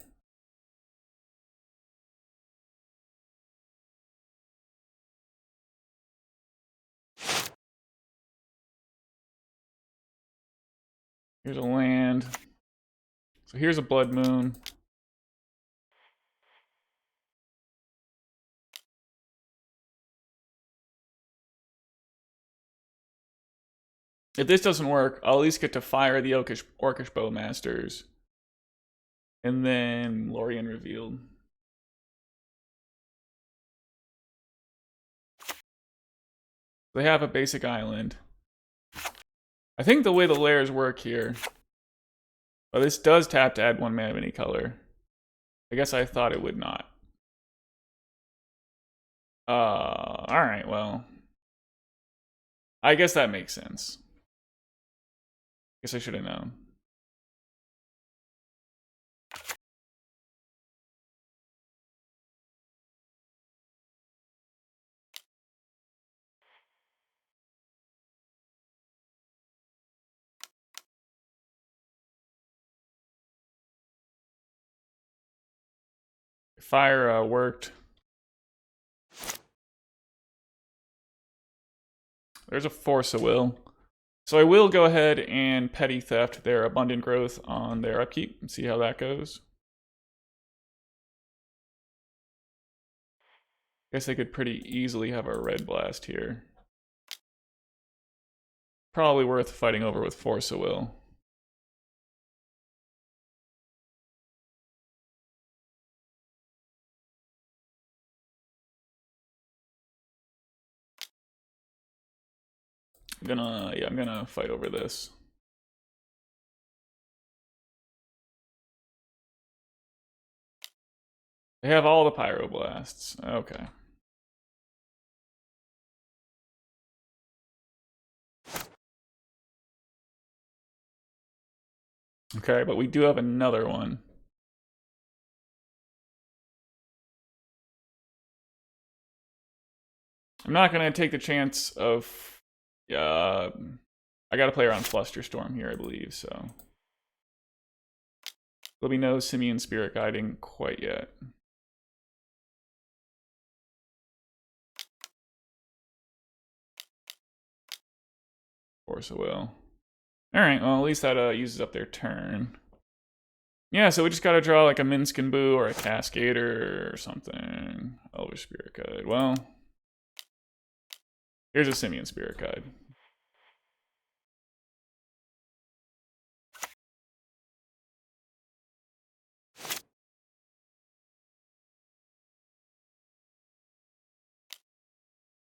Here's a land. So here's a Blood Moon. If this doesn't work, I'll at least get to fire the Orcish Bowmasters. And then Lorean Revealed. They have a basic island. I think the way the layers work here. But this does tap to add 1 mana of any color. I guess I thought it would not. Alright, well. I guess that makes sense. Guess I should have known. Fire worked. There's a Force of Will. So I will go ahead and Petty Theft their Abundant Growth on their upkeep and see how that goes. Guess they could pretty easily have a Red Blast here. Probably worth fighting over with Force of Will. I'm gonna fight over this. They have all the Pyroblasts. Okay. Okay, but we do have another one. I'm not gonna take the chance of I gotta play around Flusterstorm here, I believe, so. There'll be no Simian Spirit Guiding quite yet. Force of Will. Alright, well, at least that uses up their turn. Yeah, so we just gotta draw like a Minsc and Boo or a Cascader or something. Elvish Spirit Guide. Well, here's a Simian Spirit Guide.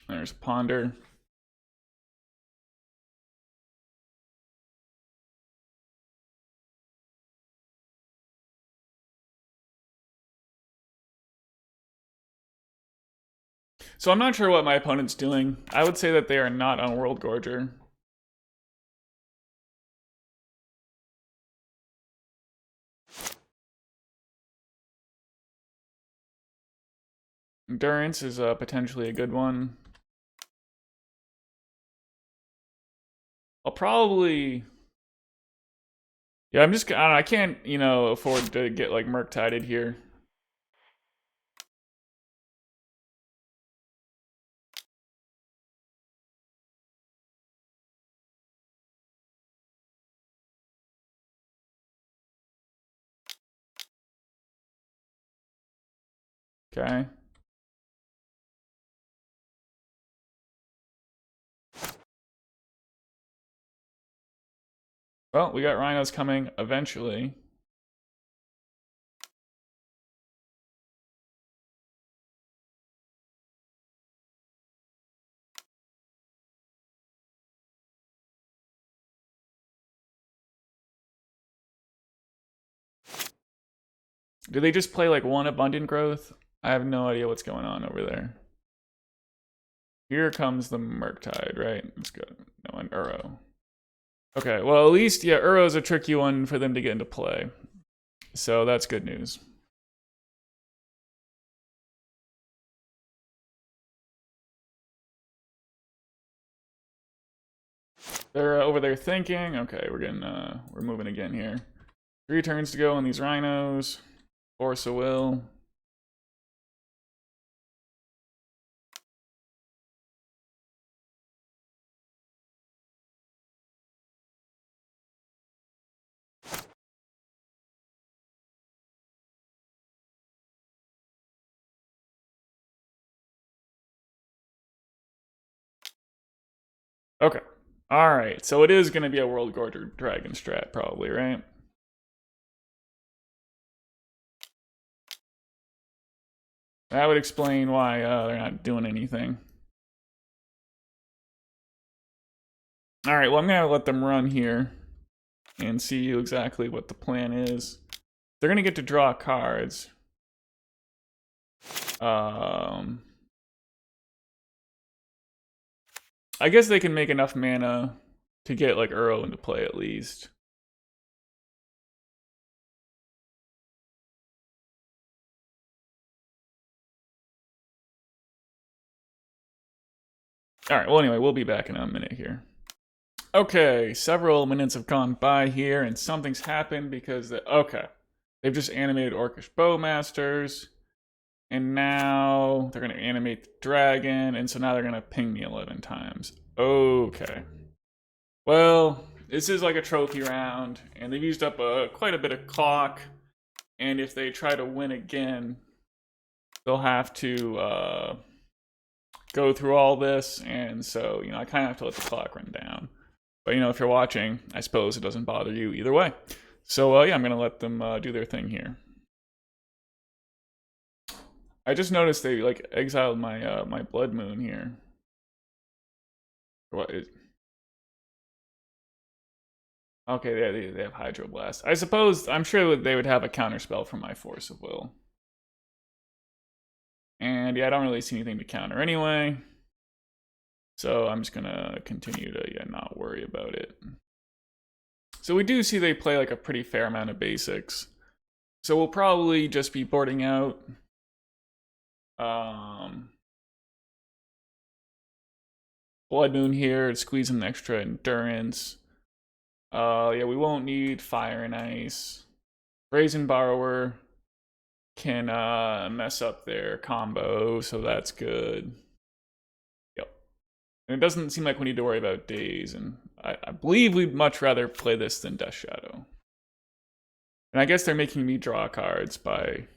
There's Ponder. So I'm not sure what my opponent's doing. I would say that they are not on Worldgorger. Endurance is potentially a good one. I'll probably... Yeah, I'm just... I can't, afford to get, like, Murktided here. Okay. Well, we got Rhinos coming eventually. Do they just play like one abundant growth? I have no idea what's going on over there. Here comes the Murktide, right? Let's go. No, an Uro. Okay, well, at least, yeah, Uro's a tricky one for them to get into play. So that's good news. They're over there thinking. Okay, we're moving again here. 3 turns to go on these Rhinos. Force of Will. Okay. Alright, so it is going to be a Worldgorger Dragon strat, probably, right? That would explain why they're not doing anything. Alright, well, I'm going to let them run here and see exactly what the plan is. They're going to get to draw cards. I guess they can make enough mana to get like Uro into play at least. Alright, well anyway, we'll be back in a minute here. Okay, several minutes have gone by here and something's happened because they've just animated Orcish Bowmasters. And now they're going to animate the dragon, and so now they're going to ping me 11 times. Okay. Well, this is like a trophy round, and they've used up quite a bit of clock, and if they try to win again, they'll have to go through all this, and so, I kind of have to let the clock run down. But, if you're watching, I suppose it doesn't bother you either way. So, yeah, I'm going to let them do their thing here. I just noticed they like exiled my my Blood Moon here. What is? Okay, they have Hydroblast. I suppose I'm sure they would have a counterspell from my Force of Will. And yeah, I don't really see anything to counter anyway. So I'm just gonna continue to not worry about it. So we do see they play like a pretty fair amount of basics. So we'll probably just be boarding out. Blood Moon here to squeeze an extra endurance. Yeah, we won't need Fire and Ice. Brazen Borrower can mess up their combo, so that's good. Yep. And it doesn't seem like we need to worry about days, and I believe we'd much rather play this than Death Shadow. And I guess they're making me draw cards by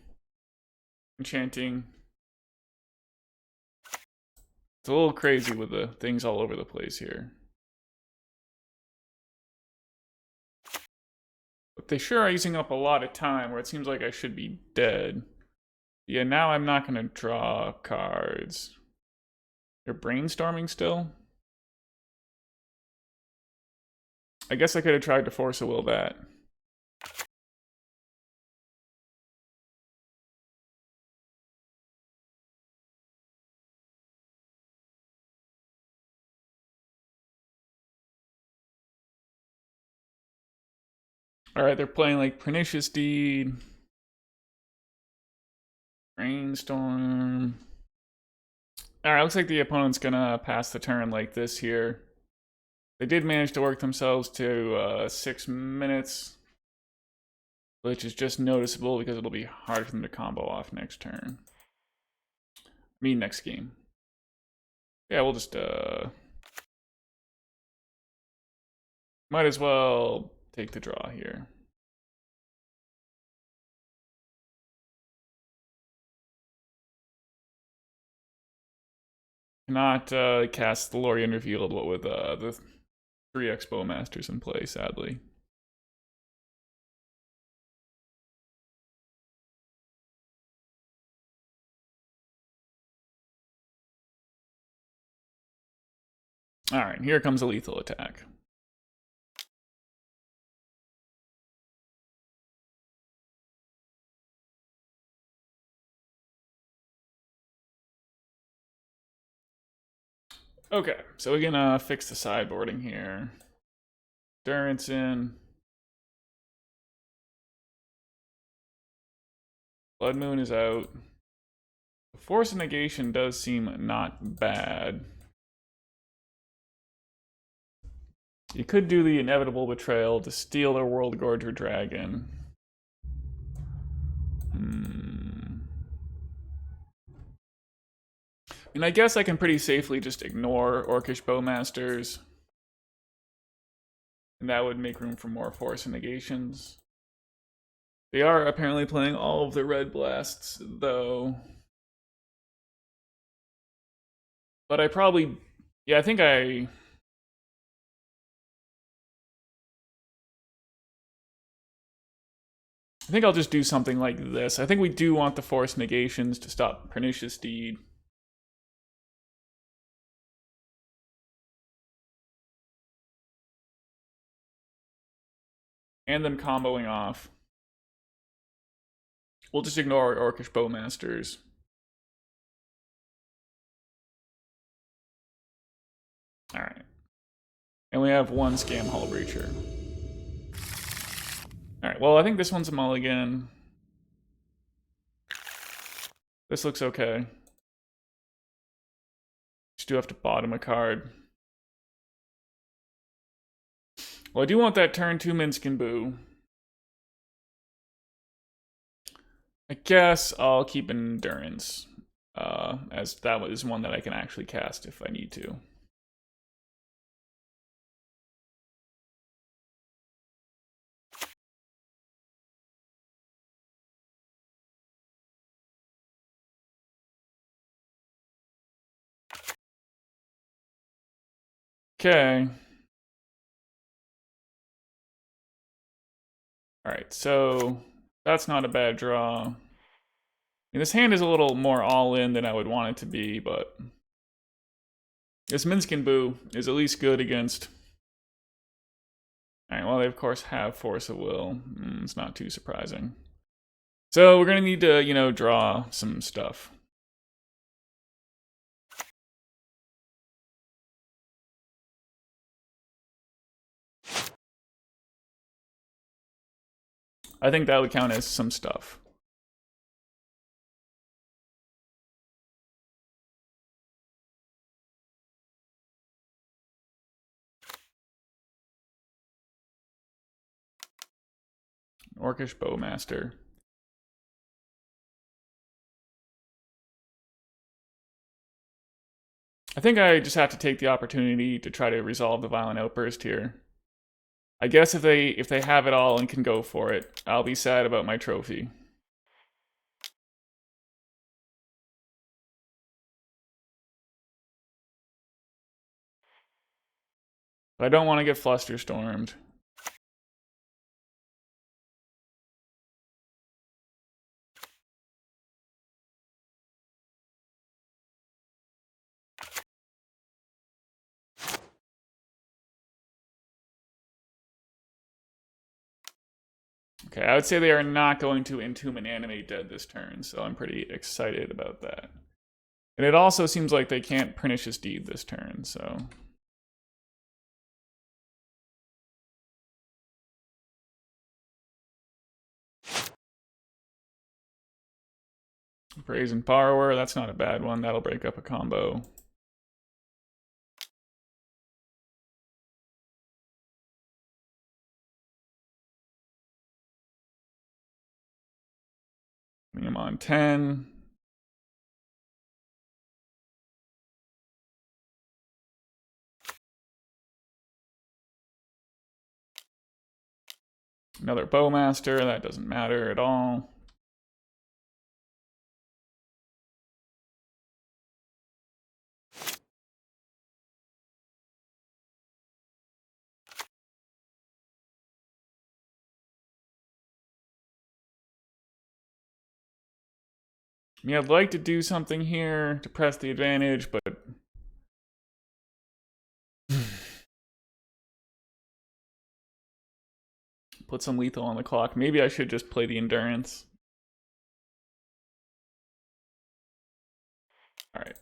enchanting. It's a little crazy with the things all over the place here. But they sure are using up a lot of time where it seems like I should be dead. Yeah, now I'm not going to draw cards. They're brainstorming still? I guess I could have tried to Force a Will that. Alright, they're playing like Pernicious Deed. Brainstorm. Alright, looks like the opponent's gonna pass the turn like this here. They did manage to work themselves to 6 minutes, which is just noticeable because it'll be hard for them to combo off next turn. I mean, next game. Yeah, we'll just, might as well take the draw here. Cannot cast the Lorean Revealed, what with the 3 Expo Masters in play, sadly. Alright, here comes a lethal attack. Okay, so we can fix the sideboarding here. Endurance in. Blood Moon is out. The Force of Negation does seem not bad. You could do the Inevitable Betrayal to steal a Worldgorger dragon. And I guess I can pretty safely just ignore Orcish Bowmasters. And that would make room for more Force of Negations. They are apparently playing all of the red blasts, though. But I probably... Yeah, I think I'll just do something like this. I think we do want the Force Negations to stop Pernicious Deed. And them comboing off. We'll just ignore Orcish Bowmasters. Alright. And we have one Scam Hullbreacher. Alright, well, I think this one's a mulligan. This looks okay. Just do have to bottom a card. Well, I do want that turn 2 Minsc and Boo. I guess I'll keep Endurance, as that is one that I can actually cast if I need to. Okay. Alright, so that's not a bad draw. And this hand is a little more all-in than I would want it to be, but this Minsc and Boo is at least good against... Alright, well, they of course have Force of Will. It's not too surprising. So we're going to need to, you know, draw some stuff. I think that would count as some stuff. Orcish Bowmaster. I think I just have to take the opportunity to try to resolve the Violent Outburst here. I guess if they have it all and can go for it, I'll be sad about my trophy. But I don't want to get Flusterstormed. Okay, I would say they are not going to Entomb and Animate Dead this turn, so I'm pretty excited about that. And it also seems like they can't Pernicious Deed this turn, so... Brazen Borrower, that's not a bad one. That'll break up a combo. I'm on 10. Another Bowmaster, that doesn't matter at all. I mean, I'd like to do something here to press the advantage, but... Put some lethal on the clock. Maybe I should just play the Endurance. Alright.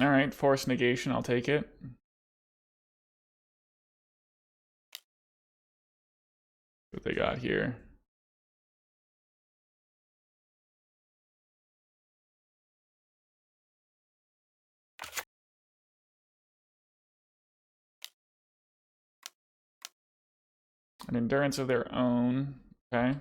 All right, Force Negation, I'll take it. What they got here? An endurance of their own. Okay.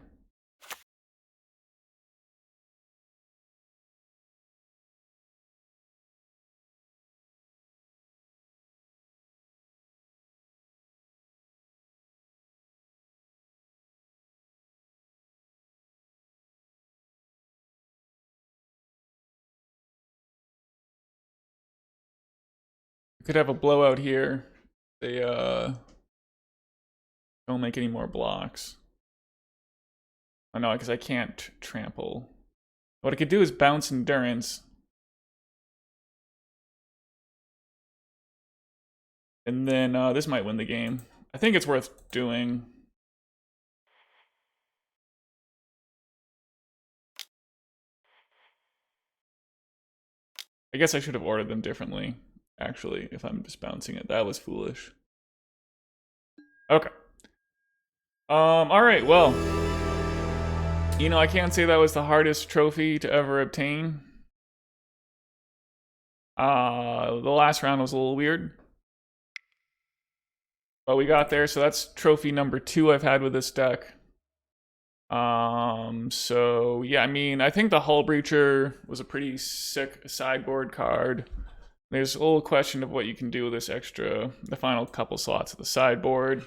Could have a blowout here. They don't make any more blocks. Oh no, because I can't trample. What I could do is bounce endurance. And then this might win the game. I think it's worth doing. I guess I should have ordered them differently, actually, if I'm just bouncing it. That was foolish. Okay. Alright, well. You know, I can't say that was the hardest trophy to ever obtain. The last round was a little weird. But we got there, so that's trophy number 2 I've had with this deck. So yeah, I mean, I think the Hullbreacher was a pretty sick sideboard card. There's a little question of what you can do with this extra, the final couple slots of the sideboard.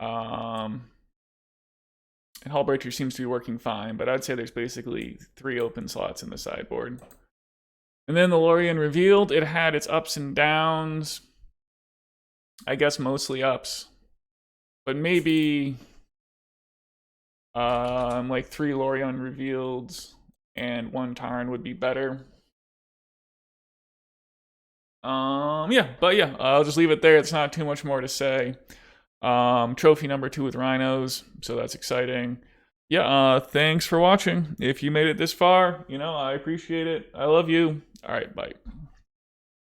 And Hullbreacher seems to be working fine, but I'd say there's basically 3 open slots in the sideboard. And then the Lorean Revealed, it had its ups and downs. I guess mostly ups. But maybe like 3 Lorean Revealeds and 1 Tarn would be better. Yeah, but yeah, I'll just leave it there. It's not too much more to say. Trophy number 2 with Rhinos, so that's exciting. Yeah, thanks for watching. If you made it this far, you know, I appreciate it. I love you. All right, bye.